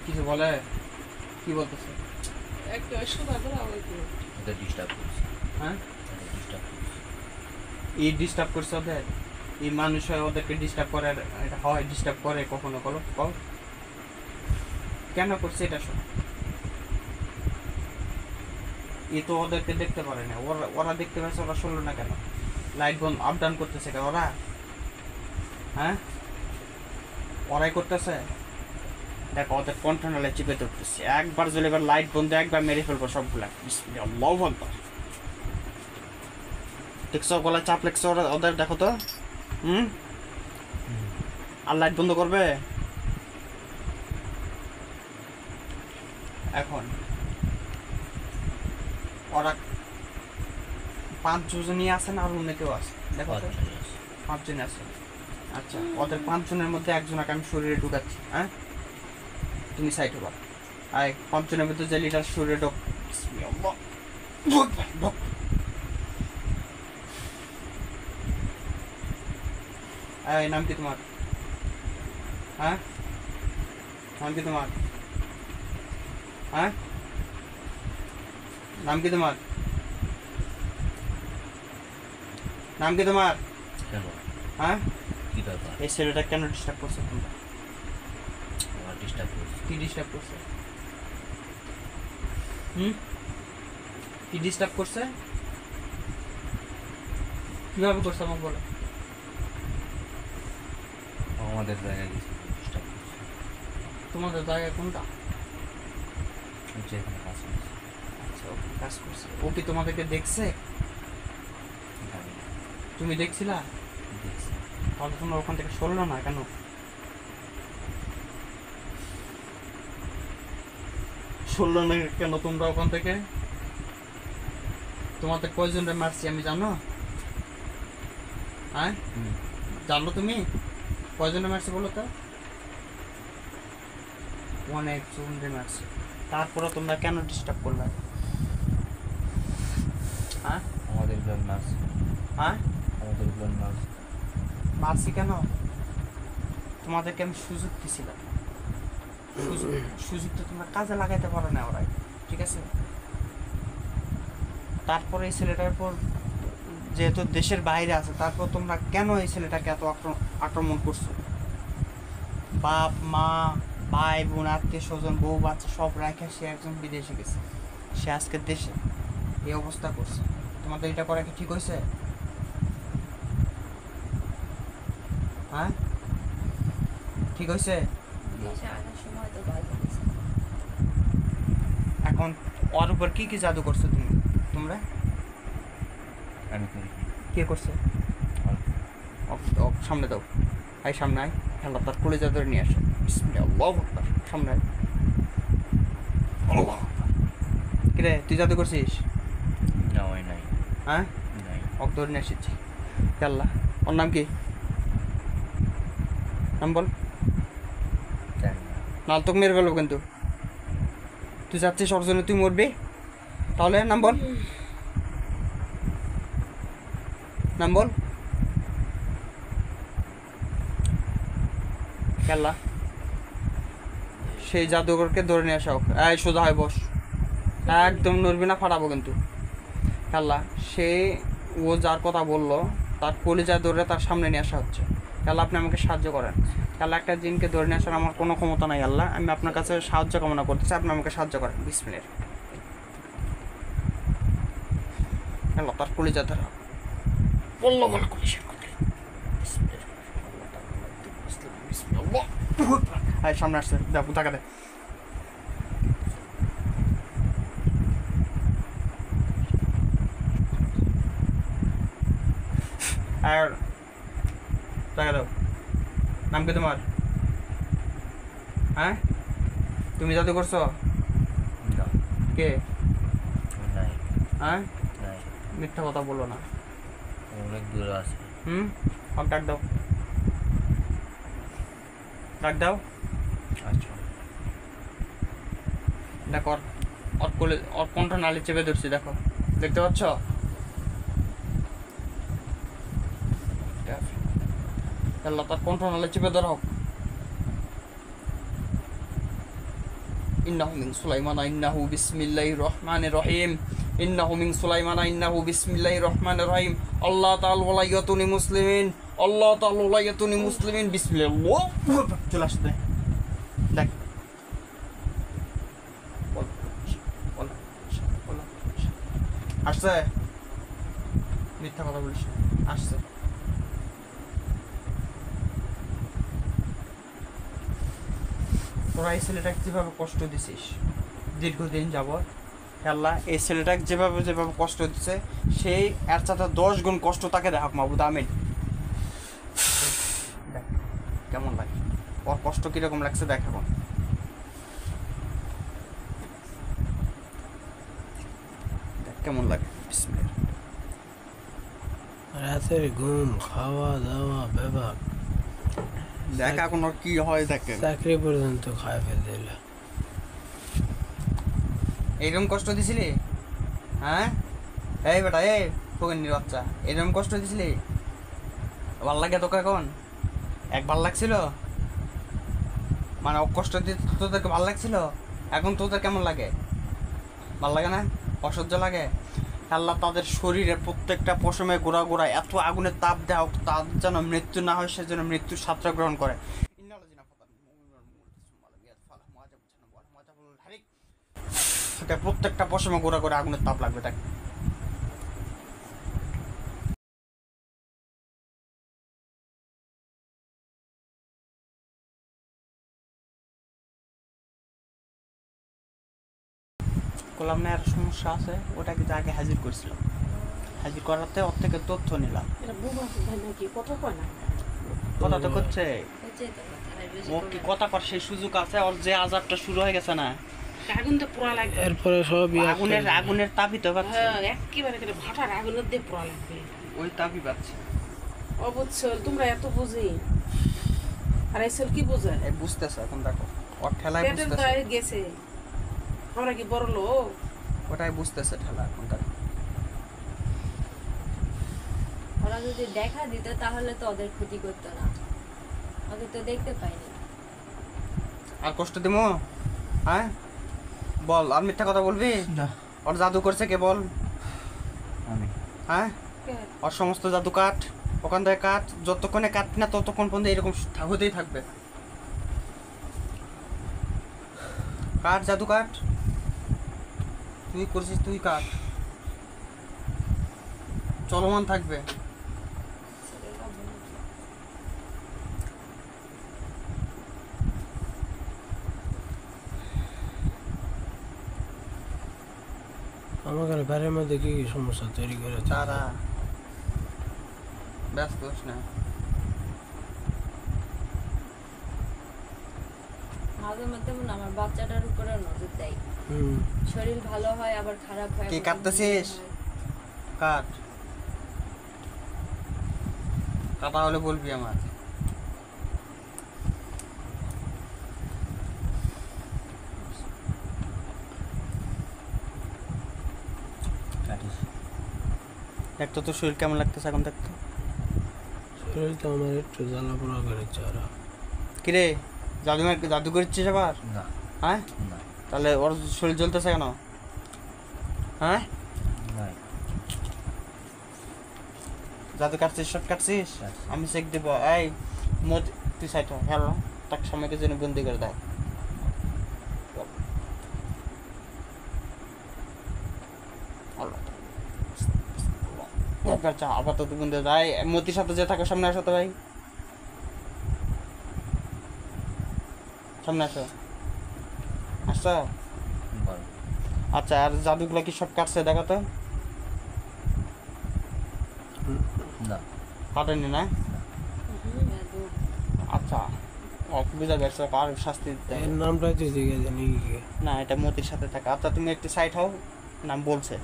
কিছু বলে? কি বলতেছে? একটা শোনা করে আমাকে ওদের ডিস্টার্ব করছে। হ্যাঁ, ওদের ডিস্টার্ব করছে। এই ডিস্টার্ব করছে ওদের? এই মানুষ হয় ওদেরকে ডিস্টার্ব করে? এটা হয় ডিস্টার্ব করে কখনো? বলো কও কেন করছে এটা? শোনো, এ তো ওদেরকে দেখতে পারে না, ওরা ওরা দেখতে পাচ্ছে, ওরা শুনলো না কেন? লাইট বন্ধ আপ ডাউন করতেছে কেন ওরা? হ্যাঁ, ওরাই করতেছে। দেখো ওদের কন্ট্রোলে চিপে ধরতেছে, একবার জ্বলে এবার লাইট বন্ধ, একবার মেরে ফেলবো সবগুলা। আল্লাহু আকবার। দেখছো গলায় চাপ লেগছে ওদের, দেখো তো। আর লাইট বন্ধ করবে এখন? ওরা 5 জনই আছে না আর অন্য কেউ আছে? দেখো তো, 5 জন আছে। আচ্ছা, ওদের 5 জনের মধ্যে একজনকে আমি শরীরে ঢুকাচ্ছি। হ্যাঁ, তুমি সাইড হবা। আর 5 জনের মধ্যে যে লিটার শরীরে ঢোক। এই নাম কি তোমার? হ্যাঁ, নাম কি তোমার? হ্যাঁ, নাম কি তোমার? নাম কি তোমার? কেন? হ্যাঁ, কি ব্যাপার? এই ছেলেটা কেন ডিস্টার্ব করছে তোমরা? আমার ডিস্টার্ব করছে। কি ডিস্টার্ব করছে? কি ডিস্টার্ব করছে? কিভাবে করছে আমাকে বলো। আমাদের জায়গায় কিছু ডিস্টার্ব করছে। তোমাদের জায়গায় কোনটা? যেখানে কাজ করছে। আচ্ছা, ওকে কাজ করছে। ও কি তোমাদেরকে দেখছে? জানি না। তুমি দেখছিলা? দেখছি। তাহলে তোমরা ওখান থেকে সরলো না কেন? সরলো না কেন তোমরা ওখান থেকে? তোমাদের কয়জনরে মারছি আমি জানো? হ্যাঁ, জানো তুমি কয়জনে মারছি বলো তো? অনেক জনরে মারছি। তারপরে তোমরা কেন ডিস্টার্ব করলে? হ্যাঁ, আমাদের প্ল্যান মাস। হ্যাঁ, আমাদের প্ল্যান মাস। মারছি কেন? তোমাদেরকে আমি সুযোগ দিছিলাম। সুযোগটা তোমরা কাজে লাগাইতে পারো না ওরাই, ঠিক আছে? তারপরে এই ছেলেটার উপর যেহেতু দেশের বাইরে আছে, তারপর তোমরা কেন এই ছেলেটাকে এত আক্রমণ করছো? বাপ মা ভাই বোন আত্মীয় স্বজন বউ বাচ্চা সব রাখে সে একজন বিদেশে গেছে, সে আজকে দেশে এই অবস্থা করছে। তোমাদের এটা করা কি ঠিক হয়েছে? হ্যাঁ, ঠিক হয়েছে? দেশে আসার সময় তো বাধা দিছে। এখন ওর উপর কি কি জাদু করছো তোমরা? আমি করি। কে করছে? সামনে দাও, আই সামনে আয়। আল্লাহ তার কলিজা ধরে নিয়ে আসো। আল্লাহু আকবার। সামনে আয়। আল্লাহু আকবার। কিরে তুই জাদু করছিস? না হয় নাই। হ্যাঁ, নাই। ওকে ধরে নিয়ে এসেছি। আল্লাহ, ওর নাম কি? নাম বল। জানি না। নাল তোকে মেরে ফেলবো কিন্তু। তুই চাচ্ছিস ওর জন্য তুই মরবি? তাহলে নাম বল, নাম বল। খেলা সেই জাদুঘরকে ধরে নিয়ে আসা হোক। এই সোজা হয় বস, একদম নড়বি না, ফাটাবো কিন্তু। খেলা সে ও যার কথা বললো তার কলিজা ধরে তার সামনে নিয়ে আসা হচ্ছে। খেলা আপনি আমাকে সাহায্য করেন। খেলা একটা জিনকে ধরে নিয়ে আসার আমার কোনো ক্ষমতা নাই। আল্লাহ, আমি আপনার কাছে সাহায্য কামনা করতেছি, আপনি আমাকে সাহায্য করেন। বিসমিল্লাহ। খেলা তার কলিজা ধরা বললো বলে কলিজা সামনে আসছে, দেখো টাকা দে। আর টাকা দাও। নাম কি তোমার? হ্যাঁ, তুমি জাদু করছো? না। কে? নাই। হ্যাঁ, নাই। মিথ্যা কথা বলো না। অনেক দূরে আছে। ওর ডাক দাও, ডাক দাও। আচ্ছা। দেখো ওর কোলে ওর কণ্ঠ নালি চেপে ধরছি, দেখো, দেখতে পাচ্ছ? আল্লাহ তার কণ্ঠ নালি চেপে ধরা হোক। ইন্নাহু মিন সুলাইমান ইন্নাহু বিসমিল্লাহির রহমানির রহিম ইন্নাহু মিন সুলাইমান ইন্নাহু বিসমিল্লাহির রহমানির রহিম আল্লাহ তাআলা ওয়ালাইয়াতুনি মুসলিমিন আল্লাহ তাআলা ওয়ালাইয়াতুনি মুসলিমিন বিসমিল্লাহ চলে আসতে দেখ আসছে মিথ্যা কথা বলিস না। আসছে তোরা এই ছেলেটাকে যেভাবে কষ্ট দিছিস দীর্ঘদিন যাবৎ আল্লাহ এই ছেলেটাকে যেভাবে যেভাবে কষ্ট দিচ্ছে সেই এর সাথে 10 গুণ কষ্ট তাকে দেখাক মাহবুদ আমিন। দেখ কেমন লাগে ওর কষ্ট কিরকম লাগছে দেখ এখন দেখ কেমন লাগে বিসমিল্লাহ। রাতের ঘুম খাওয়া দাওয়া বিভাগ দেখ এখন ওর কি হয় দেখেন চাকরি পর্যন্ত খায় ফেলে দিল। এইরকম কষ্ট দিছিলি হ্যাঁ এই বেটা এই ফকিন্নির বাচ্চা এরকম কষ্ট দিছিলি ভাল লাগে তোকে এখন এক ভাল লাগছিল মানে ও কষ্ট দিয়ে তোদেরকে ভাল লাগছিল এখন তোদের কেমন লাগে ভাল লাগে না অসহ্য লাগে আল্লাহ তাদের শরীরের প্রত্যেকটা পশমে গোড়া গোড়া এত আগুনের তাপ দেওয়া তাদের যেন মৃত্যু না হয় সেজন্য মৃত্যুর সাথে গ্রহণ করে প্রত্যেকটা পশমে গোড়া গোড়া আগুনের তাপ লাগবে তাকে করলাম না একটা সমস্যা আছে ওটাকে আগে হাজির করছিলাম হাজির করাতে ওর থেকে তথ্য নিলাম এটা বুবা ভাই নাকি কথা কয় না কথা তো করছে হচ্ছে তো কথা আর বেশি ও কি কথা কর সেই সুযোগ আছে ওর যে আজাবটা শুরু হয়ে গেছে না আগুন তো পোড়া লাগবে এরপরে সব আগুনের তাপই তো পাচ্ছে হ্যাঁ একেবারে করে ভাটার আগুনের দিয়ে পোড়া লাগবে ওই তাপই পাচ্ছে অবশ্যই তোমরা এত বুঝি আর এসল কি বোঝে এই বুঝতেছে এখন দেখো ওর ঠেলায় পেটের বুঝতেছে দায়ে গেছে আমরা কি বড় লোক ওটাই বুঝতেছে ঠেলা এখন দেখো ওরা যদি দেখা দিত তাহলে তো ওদের ক্ষতি করতো না ওদের তো দেখতে পাইনি আর কষ্ট দিমো হ্যাঁ বল আর মিথ্যা কথা বলবি না ওর জাদু করছে কে বল আমি হ্যাঁ ওর সমস্ত জাদু কাঠ ওখান থেকে কাঠ যতক্ষণে কাটবি না ততক্ষণ পর্যন্ত এরকম হতেই থাকবে কাঠ জাদু কাঠ তুই করছিস তুই কাঠ চলমান থাকবে আমাদের বাড়ির মধ্যে কি কি সমস্যা তৈরি করে তারা ব্যস্ত হোস না মাঝে মধ্যে মনে হয় আমার বাচ্চাটার উপরে নজর দেয় শরীর ভালো হয় আবার খারাপ হয় কি আবার কাটতেছিস? হয়। কাঠ কাটা হলে বলবি আমার কাটিস দেখতো তোর শরীর কেমন লাগতেছে এখন দেখতো শরীর তো আমার একটু জ্বালা পোড়া করেছে ওরা কিরে জাদু করছিস আবার না হ্যাঁ না তাহলে ওর শরীর জ্বলতেছে কেন হ্যাঁ নাই জাদু কাটছিস সব কাটছিস কাটছি। আমি চেক দিব এই মদ তুই সাইড হ্যালো তাকে সময়কে জন্য বন্দি করে দেয় আপাতত বন্ধু যাই মতির সাথে যে থাকে সামনে আসো তো ভাই সামনে আসো আসছো বল আচ্ছা আর জাদুগুলো কি সব কাটছে দেখো তো না কাটেনি না জাদু। আচ্ছা বুঝা গেছে কার শাস্তি দিতে হবে। এর নামটা তুই দেখে জানি কি না এটা মতির সাথে থাকে আচ্ছা তুমি একটু সাইড হও নাম বলছে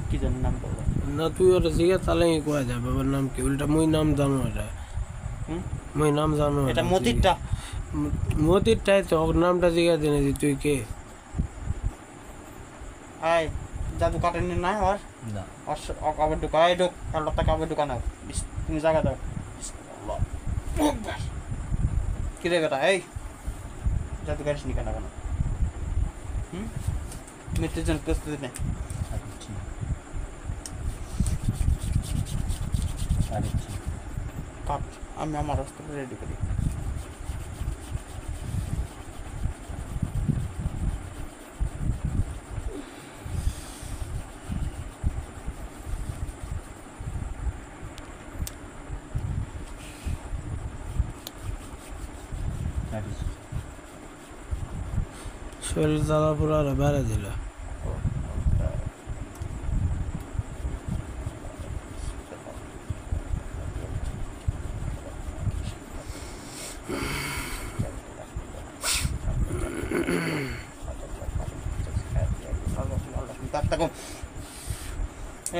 কি জানি নাম বললো না তুই ওটা জিজ্ঞেস তাহলে কোয়া যায় বাবার নাম কি উল্টা মুই নাম জানো এটা হুম? মুই নাম জানো এটা মতিরটা মতিরটাই তো ওর নামটা জিজ্ঞাসা দিনে তুই কে আয় জাদু কাটেনি না ওর না আবার ঢুকা এই ঢুক আল্লাহ তাকে আবার ঢুকানো তুমি জায়গা দাও কি রে বেটা এই জাদু কাটিস নি কেন কেন মৃত্যুর জন্য প্রস্তুতি নেই। কাটিছি কাটিছি কাট, আমি আমার অস্ত্র রেডি করি। কাটিছি শরীর জ্বালা পুরো আরো বেড়ে দিল।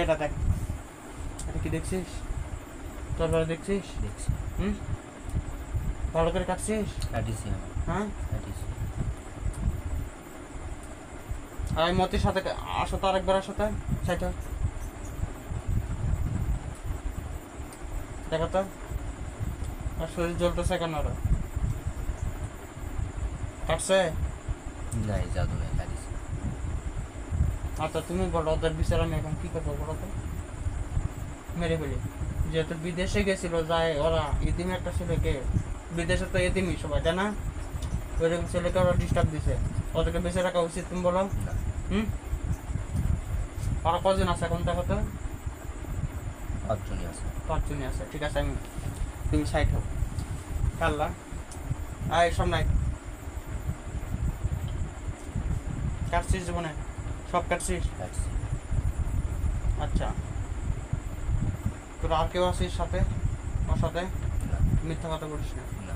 এটা দেখ, এটা কি দেখছিস? তরবারি দেখছিস? দেখছি ভালো করে কাটছিস? কাটিছি আমি হ্যাঁ, কাটিছি আর আমি মতির সাথে আসো তো, আরেকবার আসো তো, সাইটা দেখো তো, আর শরীর জ্বলতেছে কেন? ওরা কাটছে? নাই জাদু নাই কাটিছি আচ্ছা তুমি বলো, ওদের বিচার আমি এখন কি করবো বলো তো? মেরে ফেলি। যেহেতু বিদেশে গেছিল, যায় ওরা ইতিম একটা ছেলেকে, বিদেশে তো এতিমই সবাই, তাই না? ওইরকম ছেলেকে ওরা ডিস্টার্ব দিছে, ওদেরকে বেঁচে রাখা উচিত তুমি বলো? না হুম, ওরা কজন আছে এখন দেখো তো? 5 জনই আছে 5 জনই আছে, ঠিক আছে। আমি, তুমি সাইড হও। আল্লাহ, আয় সামনে আয়। কাটছিস জীবনে? সব কাটছিস? কাটছি আচ্ছা, তোর আর কেউ আছিস সাথে? ওর সাথে না মিথ্যা কথা বলিস না। না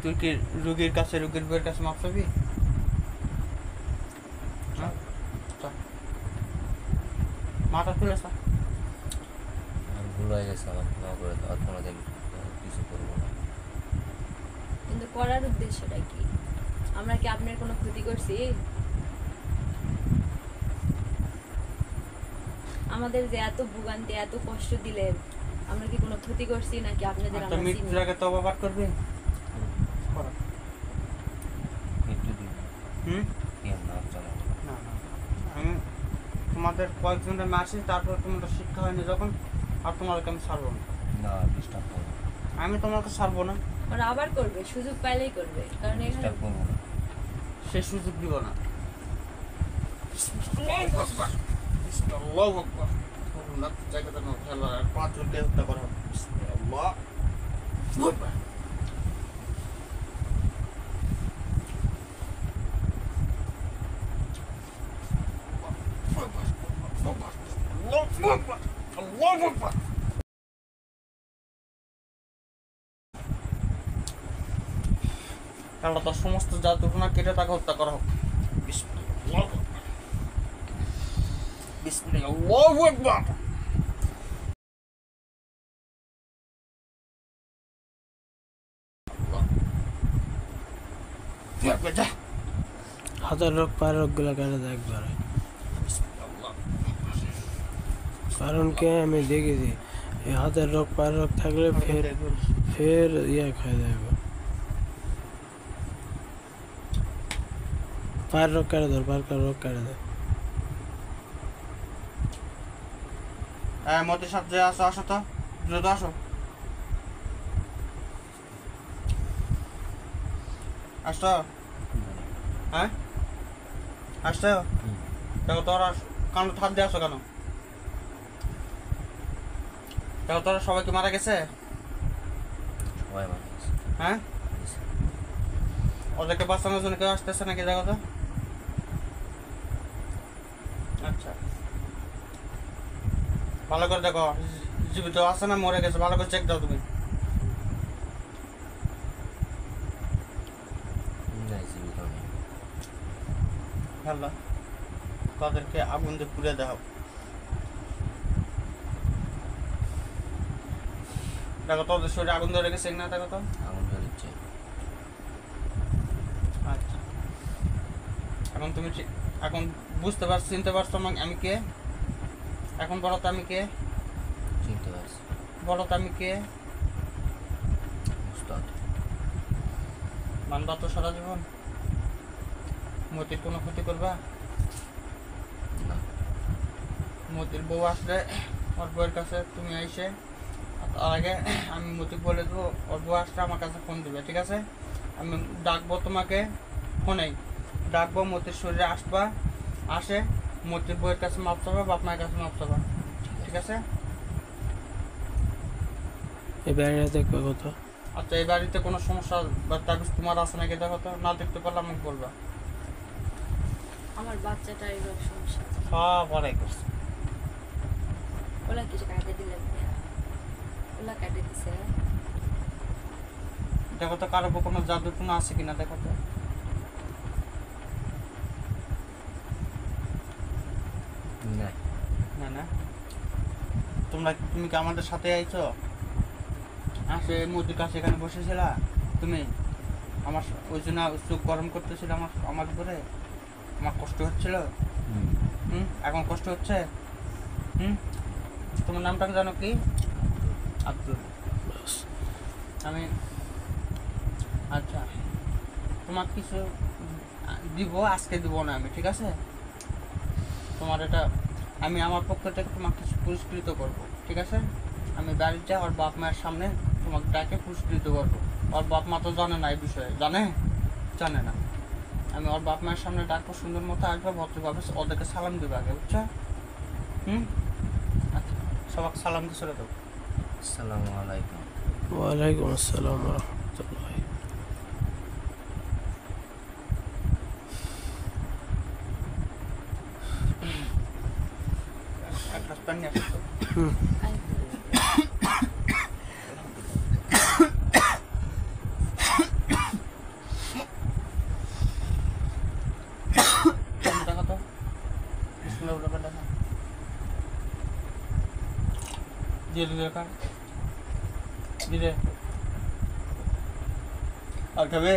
তুই কি রুগীর কাছে, রুগীর বইয়ের কাছে মাপ চাবি? হ্যাঁ, চল। মাথা খুলে চল। আর ভুল হয়ে গেছে আমার, ক্ষমা করে দাও, আর কোনোদিন কিছু করবো না। কিন্তু করার উদ্দেশ্যটা কি? আমরা কি আপনার কোনো ক্ষতি করছি? আমাদের যে এত ভোগান্তি, এত কষ্ট দিলেন, আমরা কি কোনো ক্ষতি করছি নাকি আপনাদের আচ্ছা, আমরা চিনি? মৃত্যুর আগে তওবা পাঠ করবি? করো। একটু দিন হুম, কেন না জানো না না, আমি তোমাদের কয়েকজনের মাসি, তারপর তোমাদের শিক্ষা হয়নি যখন, আর তোমাদেরকে আমি ছাড়বো না। না ডিস্টার্ব করবো না আমি তোমাকে ছাড়বো না, ওরা আবার করবে, সুযোগ পাইলেই করবে, কারণ এখানে ডিস্টার্ব করবো না সে সুযোগ দিব না। আল্লাহু আকবার। করুণার জায়গাটা নাও, খেলা আর 5 জনকে হত্যা করা হবে। আল্লাহ আকবার। আল্লাহু আকবার, আল্লাহু আকবার। আল্লাহ তার সমস্ত জাদুটনা কেটে তাকে হত্যা করা হোক। বিসমিল্লাহ, আল্লাহু আকবার। বিসমিল্লাহ, আল্লাহু আকবার। যা। হাতের রোগ পায়ের রোগগুলো কেটে দেয় একবারে। আল্লাহ। কারণ কে আমি দেখেছি, এই হাতের রোগ পায়ের রোগ থাকলে ফের ফের ইয়ে খাই যাবে। পায়ের রোগ কেটে ধর, পায়ের রোগ কেটে দেয়। হ্যাঁ, মতির সাথে আসো, আসো তো, দ্রুত আসো। আসো। হ্যাঁ, আসছো? দেখো তোরা কান হাত দিয়ে আসো কেন? দেখো তোরা সবাই কি মারা গেছে? সবাই মারা গেছে হ্যাঁ, ওদেরকে বাঁচানোর জন্য কেউ আসতেছে নাকি দেখো তো? আচ্ছা, ভালো করে দেখো, জীবিত আছে না মরে গেছে, ভালো করে চেক দাও তুমি। নাই জীবিত নেই আল্লাহ, তাদেরকে আগুন দিয়ে পুড়ে দাও। দেখো তোদের শরীরে আগুন ধরে গেছে না, দেখো তো। আগুন ধরেছে আচ্ছা, এখন তুমি এখন বুঝতে পারছো, চিনতে পারছো আমি কে? এখন বলো তো আমি কে? চিনতে পারছি বলো তো আমি কে? উস্তাদ মানবা তো সারা জীবন? মতির কোনো ক্ষতি করবা? না। মতির বউ আসলে ওর বউয়ের কাছে তুমি আইসে, তার আগে আমি মতিক বলে দেবো ওর বউ আসলে আমার কাছে ফোন দিবে, ঠিক আছে? আমি ডাকবো তোমাকে ফোনেই, ডাকবো, মতির শরীরে আসবা, আসে মতির বউয়ের কাছে মাপ চাবা, বাপ মায়ের কাছে মাপ চাবা, ঠিক আছে? এই ব্যাগটা দেখবে কত? আচ্ছা, এই বাড়িতে কোনো সমস্যা বা তাবিজ তোমার আছে নাকি দেখো তো, না দেখতে পারলে আমাকে বলবা। আমার বাচ্চাটার এরকম সমস্যা আছে। সব অনেক করছে। ওলা কিছু কাটে দিলে ভাইয়া, ওলা কাটে দিছে। দেখো তো কারো উপর কোনো জাদু টুনা আছে কিনা দেখো তো। না। না না, তুমি কি আমাদের সাথে আইছো? আসে মুদির কাছে এখানে বসেছিলা তুমি, আমার ওই জন্য চোখ গরম করতেছিল আমার উপরে, আমার কষ্ট হচ্ছিল। এখন কষ্ট হচ্ছে? তোমার নামটা জানো কি? আব্দুল। বাস। আমি আচ্ছা তোমার কিছু দিব, আজকে দিব না আমি, ঠিক আছে? তোমার এটা আমি আমার পক্ষ থেকে তোমাকে কিছু পুরস্কৃত করব, ঠিক আছে? আমি বাড়িতে ওর বাপ মায়ের সামনে তোমাকে ডাকে পুরস্কৃত করবো। ওর বাপ মা তো জানে না এই বিষয়ে, জানে না। আমি ওর বাপ মায়ের সামনে ডাকবো, সুন্দর মতো আসবো, ভদ্রভাবে ওদেরকে সালাম দেবো আগে, বুঝছো? আচ্ছা, সবাইকে সালাম দিয়ে চলে দেবো। আসসালামু আলাইকুম। ওয়ালাইকুম আসসালাম রহমতুল্লাহ। এক গ্লাস পানি নিয়ে আসো তো। দেখো তো, বিসমিল্লাহ বলে দেখো। দিয়ে দিলে কার দিলে আর খাবে?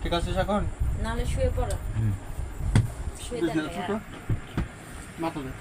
ঠিক আছে এখন? নাহলে শুয়ে পড়ো, শুয়ে দেন বিসমিল্লাহ, ভাইয়া। ছোট মাথা দে।